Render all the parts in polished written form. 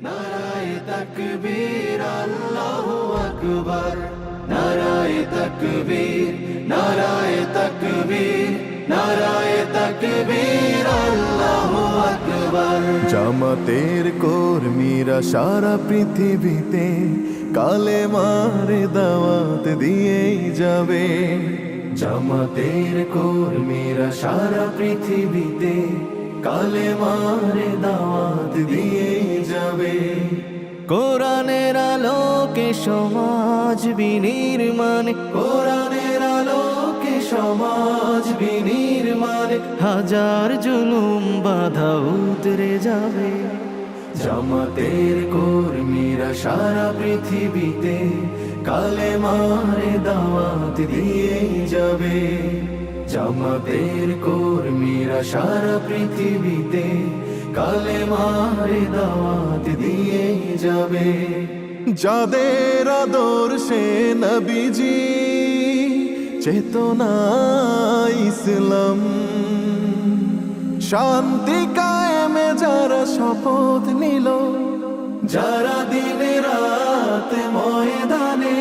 নারায়ে তাকবীর আল্লাহু আকবার, নারায়ে তাকবীর, নারায়ে তাকবীর, নারায়ে তাকবীর আল্লাহু আকবার। জামাতের কর্মীরা সারা পৃথিবীতে কালেমার দাওয়াত দিয়েই যাবে। জামাতের কর্মীরা সারা পৃথিবীতে কালেমার দাওয়াত দিয়েই যাবে। কোরআনের আলোকে সমাজ বিনির্মাণ, কোরআনের আলোকে সমাজ বিনির্মাণ, হাজার জুলুম বাধা উতরে যাবে। জামাতের কর্মীরা সারা পৃথিবীতে কালেমার দাওয়াত দিয়েই যাবে। জামাতের কর্মীরা সারা পৃথিবীতে কালেমার দাওয়াত দিয়েই যাবে। যাদের আদর্শে নবীজি চেতনা ইসলাম, শান্তি কায়েমে যারা শপথ নিল, যারা দিনে রাত ময়দানে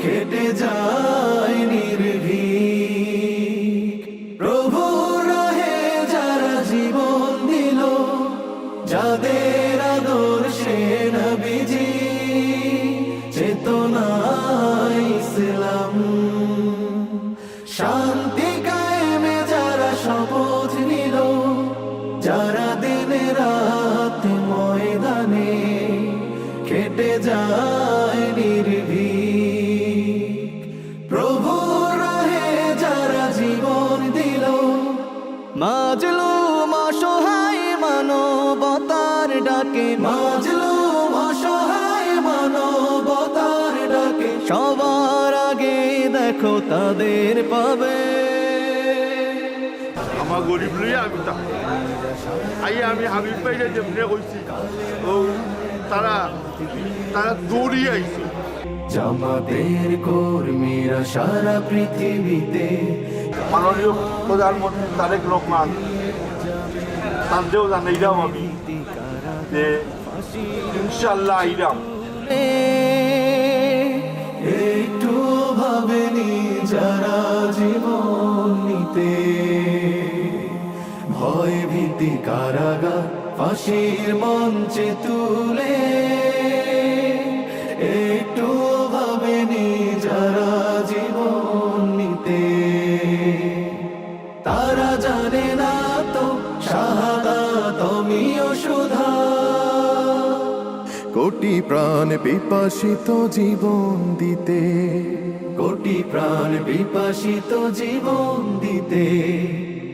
খেটে যায় নির্ভীক, প্রভুর রাহে যারা জীবন দিল, যাদের আদর্শে নবীজি চেতনা ইসলাম, শান্তি কায়েমে যারা শপথ নিল, যারা দিনে রাত ময়দানে খেটে যায় নির্ভীক, প্রভুর রাহে যারা জীবন দিল, মাজলুম অসহায় মানবতার ডাকে, মাজলুম অসহায় মানবতার ডাকে, সবার আগে দেখো তাদের পাবে। আমার গরিব লইয়া আমি আমি হাবিব ভাইরা যেমনি কইছি ও তারা দৌড়িয়ে আইছে। জামাতের কর্মীরা সারা পৃথিবীতে মাননীয় প্রধানমন্ত্রী তারেক রহমান তাদেরও জানাইলাম আমি যে ইনশাল্লাহ আইরাম। একটু ভাবেনি যারা জীবন নিতে, ভয় ভীতি কারাগার ফাঁসির মঞ্চে তুলে, একটু ভাবেনি যারা জীবন নিতে, তারা জানে না তো শাহাদাত আমিও সুধা। কোটি প্রাণ পিপাসিত জীবন দিতে, কোটি প্রাণ বিপাসিত জীবন দিতে,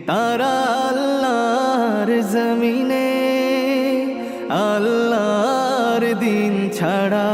তারা আল্লাহর জমিনে আল্লাহর দিন ছাড়া